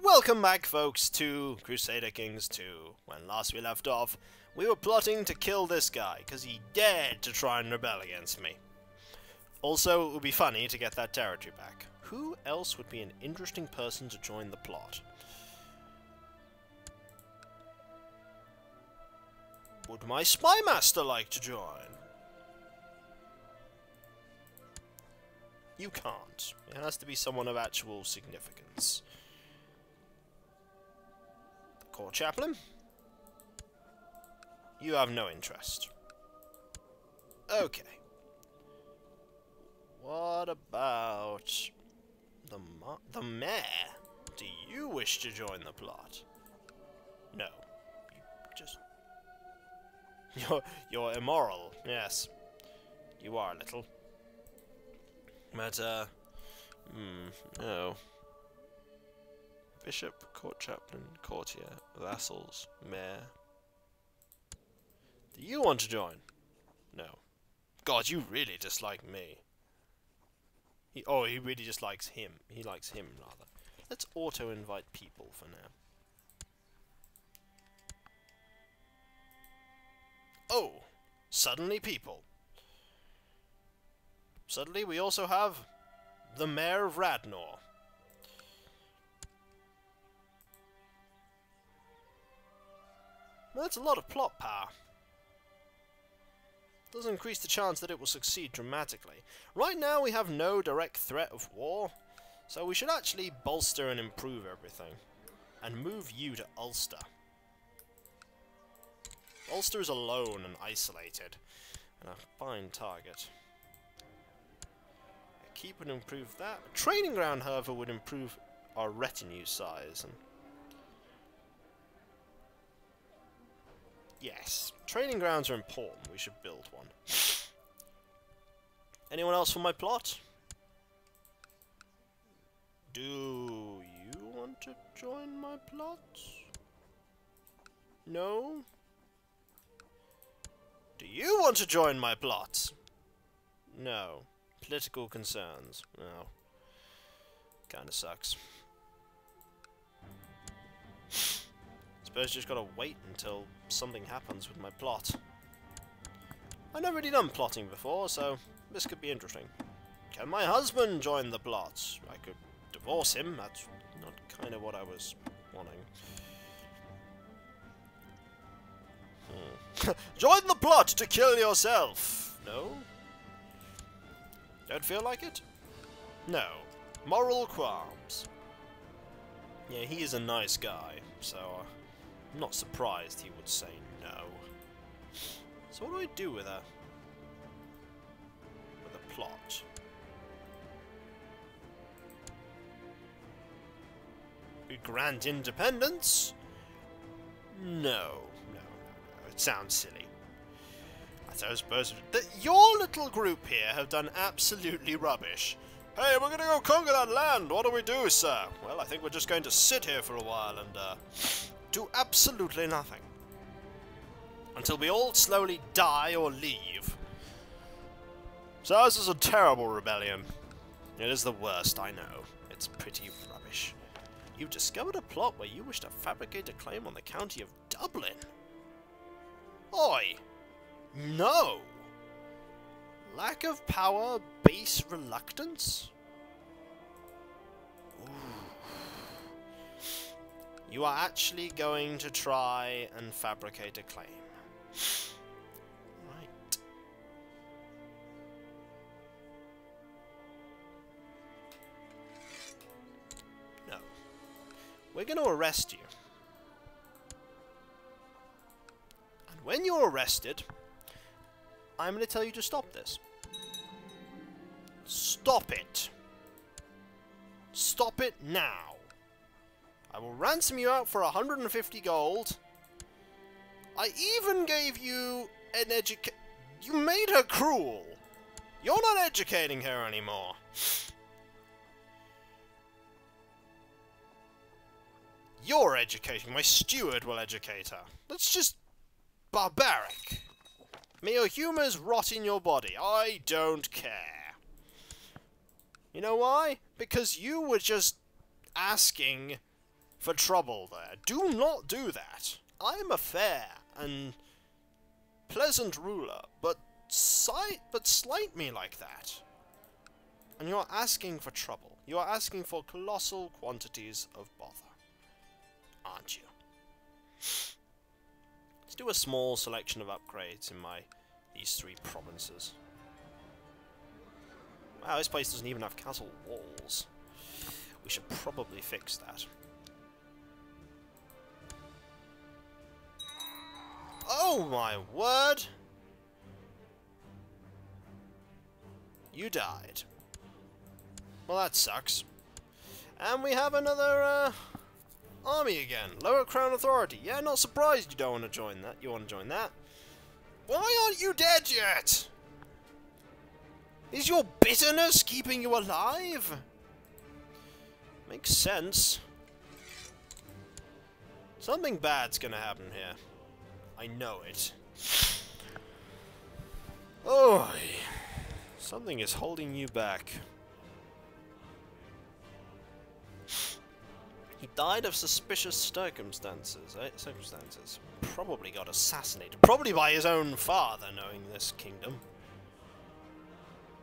Welcome back, folks, to Crusader Kings 2. When last we left off, we were plotting to kill this guy, because he dared to try and rebel against me. Also, it would be funny to get that territory back. Who else would be an interesting person to join the plot? Would my spy master like to join? You can't. It has to be someone of actual significance. The court chaplain? You have no interest. Okay. What about the mayor? Do you wish to join the plot? No. You just... You're immoral, yes. You are a little. But, no. Bishop, court chaplain, courtier, vassals, mayor. Do you want to join? No. God, you really dislike me. He really dislikes him. He likes him, rather. Let's auto-invite people for now. Oh! Suddenly people. Suddenly we also have the Mayor of Radnor. Well, that's a lot of plot power. Does increase the chance that it will succeed dramatically. Right now we have no direct threat of war, so we should actually bolster and improve everything. And move you to Ulster. Ulster is alone and isolated, and a fine target. Keep and improve that. A training ground, however, would improve our retinue size. And yes, training grounds are important. We should build one. Anyone else for my plot? Do you want to join my plot? No? Do you want to join my plot? No. Political concerns. Oh. Kinda sucks. Suppose you just gotta wait until something happens with my plot. I've never really done plotting before, so this could be interesting. Can my husband join the plot? I could divorce him, that's not kind of what I was wanting. Join the plot to kill yourself! No? Don't feel like it? No. Moral qualms. Yeah, he is a nice guy, so I'm not surprised he would say no. So what do I do with a plot? We grant independence? No. It sounds silly. I suppose that your little group here have done absolutely rubbish. Hey, we're gonna go conquer that land. What do we do, sir? Well, I think we're just going to sit here for a while and do absolutely nothing. Until we all slowly die or leave. So this is a terrible rebellion. It is the worst, I know. It's pretty rubbish. You've discovered a plot where you wish to fabricate a claim on the county of Dublin. Oi! No! Lack of power, base reluctance? Ooh. You are actually going to try and fabricate a claim. Right. No. We're going to arrest you. And when you're arrested, I'm going to tell you to stop this. Stop it. Stop it now. I will ransom you out for 150 gold. I even gave you an You made her cruel. You're not educating her anymore. You're educating. My steward will educate her. That's just barbaric. May your humours rot in your body. I don't care. You know why? Because you were just asking for trouble there. Do not do that. I am a fair and pleasant ruler, but slight me like that. And you're asking for trouble. You are asking for colossal quantities of bother. Aren't you? Let's do a small selection of upgrades in these 3 provinces. Wow, this place doesn't even have castle walls. We should probably fix that. Oh my word! You died. Well, that sucks. And we have another army again. Lower Crown Authority. Yeah, not surprised you don't want to join that. You want to join that. Why aren't you dead yet? Is your bitterness keeping you alive? Makes sense. Something bad's gonna happen here. I know it. Oh, something is holding you back. He died of suspicious circumstances, Probably got assassinated. Probably by his own father, knowing this kingdom.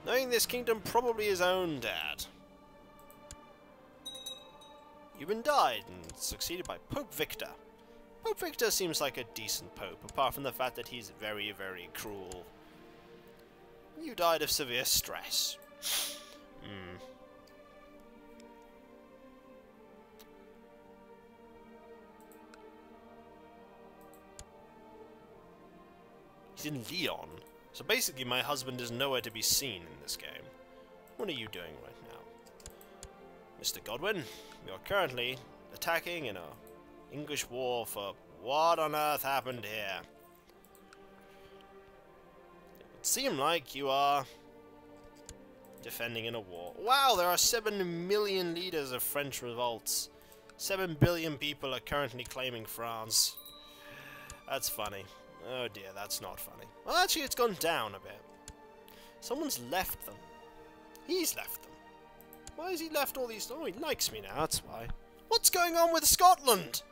Knowing this kingdom, probably his own dad. Yuban died and succeeded by Pope Victor. Pope Victor seems like a decent pope, apart from the fact that he's very, very cruel. You died of severe stress. He's in Leon. So basically my husband is nowhere to be seen in this game. What are you doing right now? Mr. Godwin, you're currently attacking in a English war for what on earth happened here? It would seem like you are defending in a war. Wow, there are 7 million leaders of French revolts. 7 billion people are currently claiming France. That's funny. Oh dear, that's not funny. Well, actually, it's gone down a bit. Someone's left them. He's left them. Why has he left all these? Oh, he likes me now, that's why. What's going on with Scotland?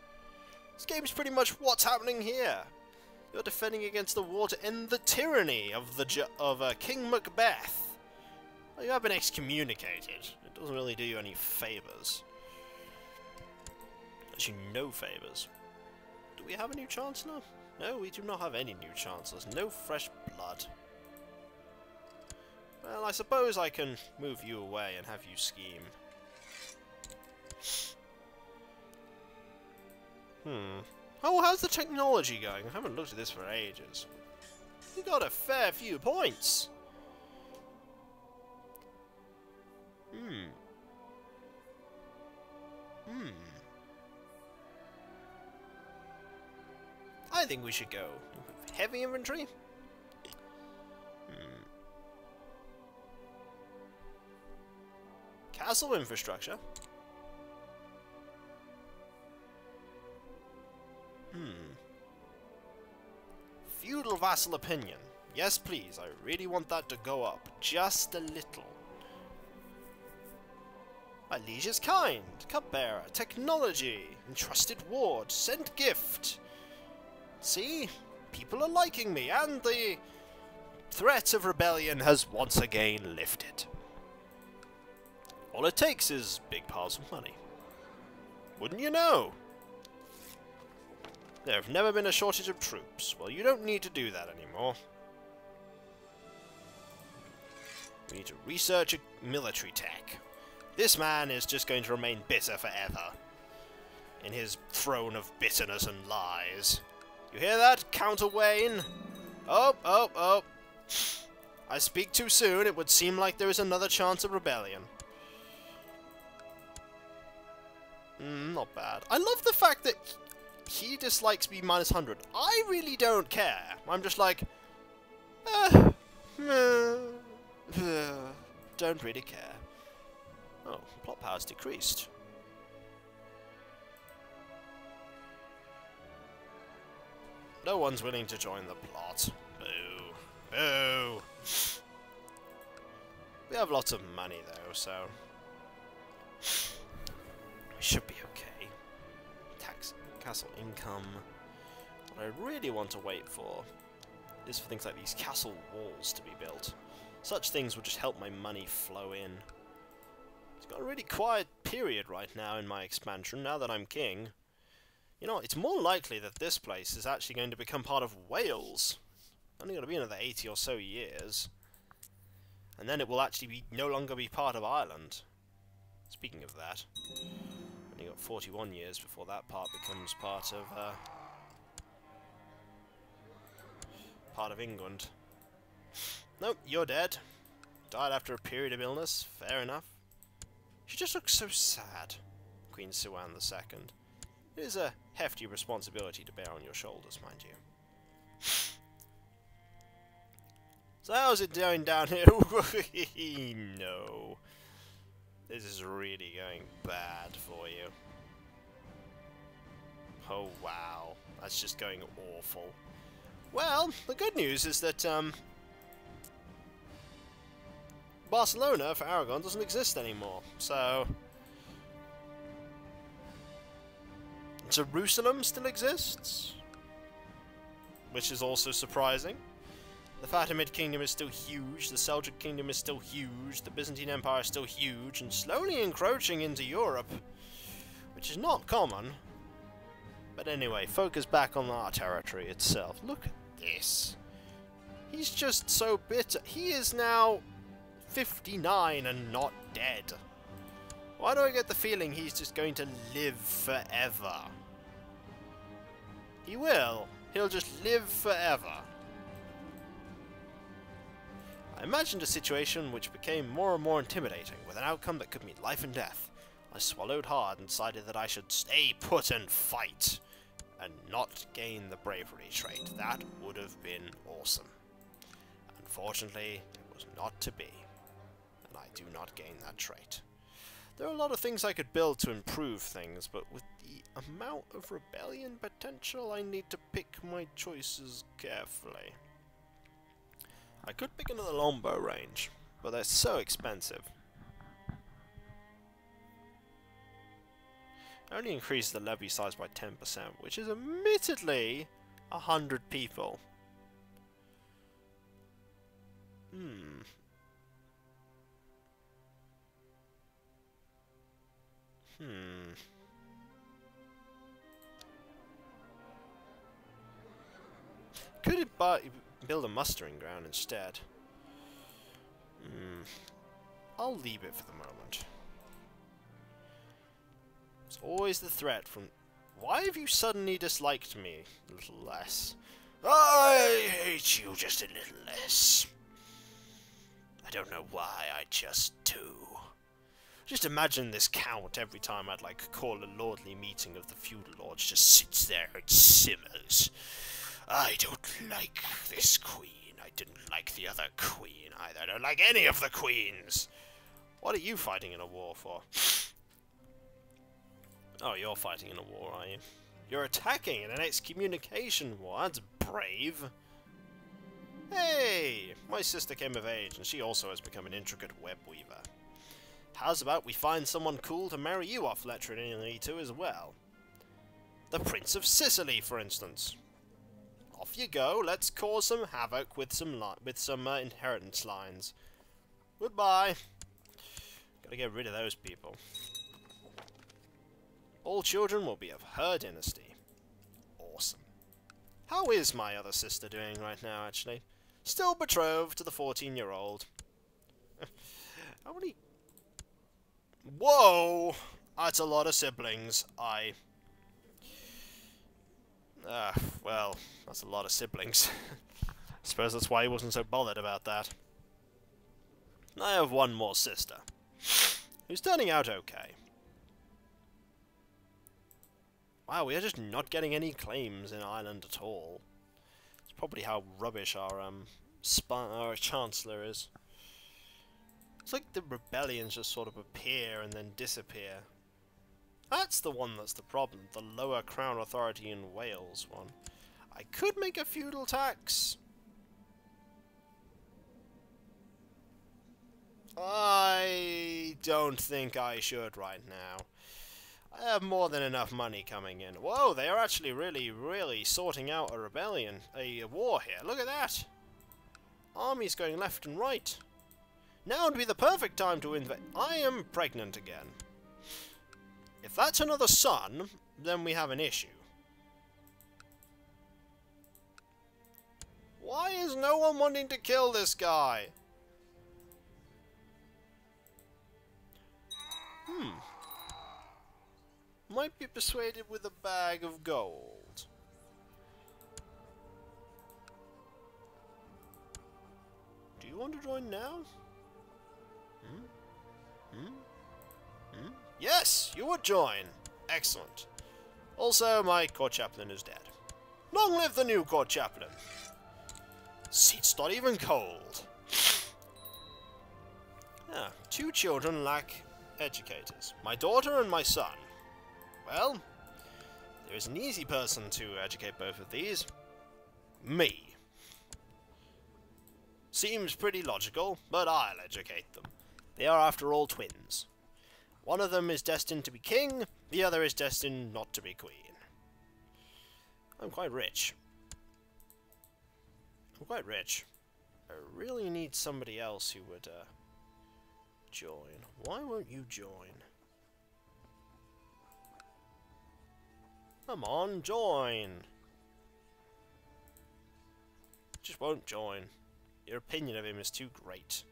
This game's pretty much what's happening here. You're defending against the war to end the tyranny of King Macbeth. Well, you have been excommunicated. It doesn't really do you any favours. Actually, no favours. Do we have a new chancellor? No, we do not have any new chancellors. No fresh blood. Well, I suppose I can move you away and have you scheme. Oh, how's the technology going? I haven't looked at this for ages. You got a fair few points. I think we should go heavy infantry. Castle infrastructure. Feudal vassal opinion. Yes, please. I really want that to go up just a little. My liege is kind. Cupbearer. Technology. Entrusted ward. Sent gift. See? People are liking me, and the threat of rebellion has once again lifted. All it takes is big piles of money. Wouldn't you know? There have never been a shortage of troops. Well, you don't need to do that anymore. We need to research military tech. This man is just going to remain bitter forever. In his throne of bitterness and lies. You hear that, Count Wayne? Oh. I speak too soon. It would seem like there is another chance of rebellion. Not bad. I love the fact that he dislikes me minus 100. I really don't care. I'm just like, don't really care. Oh, plot power's decreased. No one's willing to join the plot. Boo. Boo. We have lots of money though, so we should be okay. Castle income. What I really want to wait for is for things like these castle walls to be built. Such things will just help my money flow in. It's got a really quiet period right now in my expansion, now that I'm king. You know, it's more likely that this place is actually going to become part of Wales. Only going to be another 80 or so years. And then it will actually be no longer be part of Ireland. Speaking of that, only got 41 years before that part becomes part of England. Nope, you're dead. Died after a period of illness. Fair enough. She just looks so sad, Queen Suan II. It is a hefty responsibility to bear on your shoulders, mind you. So how's it going down here? No. This is really going bad for you. Oh wow. That's just going awful. Well, the good news is that, Barcelona for Aragon doesn't exist anymore, so... Jerusalem still exists, which is also surprising. The Fatimid Kingdom is still huge, the Seljuk Kingdom is still huge, the Byzantine Empire is still huge, and slowly encroaching into Europe, which is not common. But anyway, focus back on our territory itself. Look at this. He's just so bitter. He is now 59 and not dead. Why do I get the feeling he's just going to live forever? He will. He'll just live forever. I imagined a situation which became more and more intimidating, with an outcome that could mean life and death. I swallowed hard and decided that I should stay put and fight, and not gain the bravery trait. That would have been awesome. Unfortunately, it was not to be, and I do not gain that trait. There are a lot of things I could build to improve things, but with the amount of rebellion potential, I need to pick my choices carefully. I could pick another longbow range, but they're so expensive. I only increased the levy size by 10%, which is admittedly 100 people. Could it build a mustering ground instead? I'll leave it for the moment. It's always the threat from... Why have you suddenly disliked me a little less? I hate you just a little less. I don't know why, I just do. Just imagine this count every time I'd like call a lordly meeting of the feudal lords just sits there and simmers. I don't like this queen. I didn't like the other queen either. I don't like any of the queens. What are you fighting in a war for? Oh, you're fighting in a war, are you? You're attacking in an excommunication war. That's brave. Hey! My sister came of age, and she also has become an intricate web weaver. How's about we find someone cool to marry you off matrimonially to as well? The Prince of Sicily, for instance. Off you go. Let's cause some havoc with some inheritance lines. Goodbye. Gotta get rid of those people. All children will be of her dynasty. Awesome. How is my other sister doing right now, actually? Still betrothed to the 14-year-old. How many... Whoa! That's a lot of siblings. Well, that's a lot of siblings. I suppose that's why he wasn't so bothered about that. I have one more sister, who's turning out okay. Wow, we are just not getting any claims in Ireland at all. It's probably how rubbish our Chancellor is. It's like the rebellions just sort of appear and then disappear. That's the one that's the problem, the lower crown authority in Wales one. I could make a feudal tax. I don't think I should right now. I have more than enough money coming in. Whoa, they are actually really sorting out a rebellion, a war here. Look at that. Armies going left and right. Now would be the perfect time to invade. I am pregnant again. If that's another son, then we have an issue. Why is no one wanting to kill this guy? Might be persuaded with a bag of gold. Do you want to join now? Yes, you would join. Excellent. Also, my court chaplain is dead. Long live the new court chaplain. Seat's not even cold. Ah, 2 children lack educators. My daughter and my son. Well, there is an easy person to educate both of these. Me. Seems pretty logical, but I'll educate them. They are, after all, twins. One of them is destined to be king, the other is destined not to be queen. I'm quite rich. I really need somebody else who would, join. Why won't you join? Come on, join! Just won't join. Your opinion of him is too great.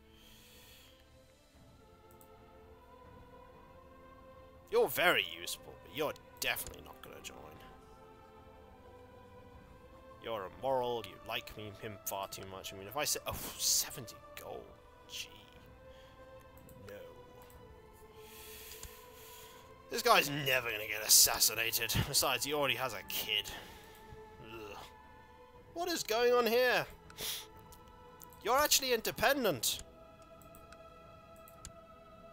You're very useful, but you're definitely not going to join. You're immoral, you like him far too much. I mean, if I say... Oh, 70 gold. Gee. No. This guy's never going to get assassinated. Besides, he already has a kid. Ugh. What is going on here? You're actually independent.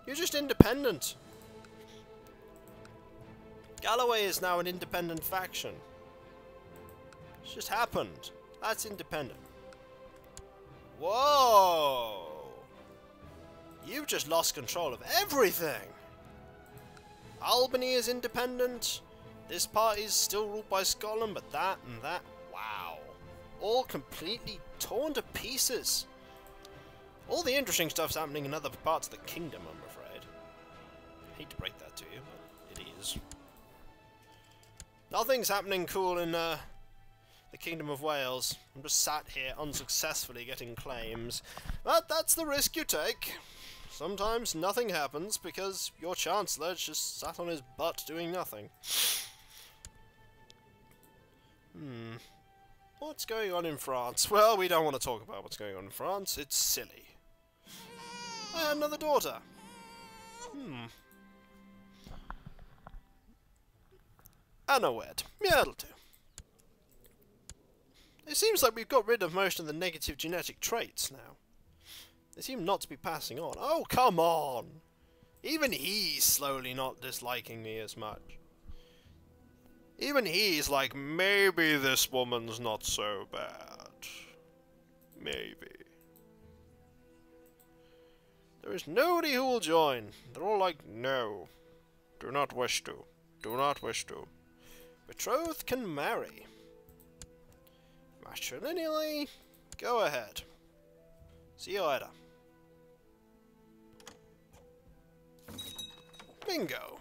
You're just independent. Galloway is now an independent faction. It's just happened. That's independent. Whoa! You've just lost control of everything! Albany is independent. This part is still ruled by Scotland, but that and that. Wow. All completely torn to pieces. All the interesting stuff's happening in other parts of the kingdom, I'm afraid. I hate to break that to you, but it is. Nothing's happening cool in the Kingdom of Wales. I'm just sat here unsuccessfully getting claims. But that's the risk you take. Sometimes nothing happens because your Chancellor just sat on his butt doing nothing. What's going on in France? Well, we don't want to talk about what's going on in France. It's silly. I had another daughter. Anna wed. Yeah, it'll do. It seems like we've got rid of most of the negative genetic traits now. They seem not to be passing on. Oh, come on! Even he's slowly not disliking me as much. Even he's like, maybe this woman's not so bad. Maybe. There is nobody who will join. They're all like, no. Do not wish to. Do not wish to. Betrothed can marry. Matrilineally, go ahead. See you later. Bingo.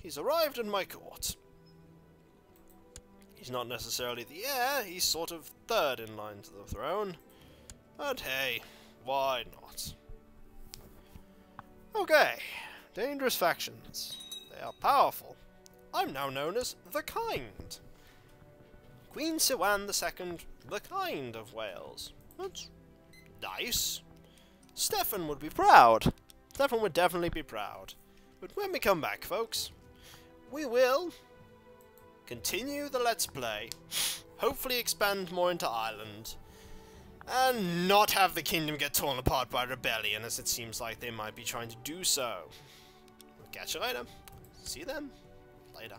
He's arrived in my court. He's not necessarily the heir, he's sort of third in line to the throne. But hey, why not? Okay, dangerous factions. They are powerful. I'm now known as the Kind. Queen Siwan II, the Kind of Wales. That's nice. Stefan would be proud. Stefan would definitely be proud. But when we come back, folks, we will continue the Let's Play, hopefully expand more into Ireland, and not have the kingdom get torn apart by rebellion, as it seems like they might be trying to do so. We'll catch you later. See you then. Later.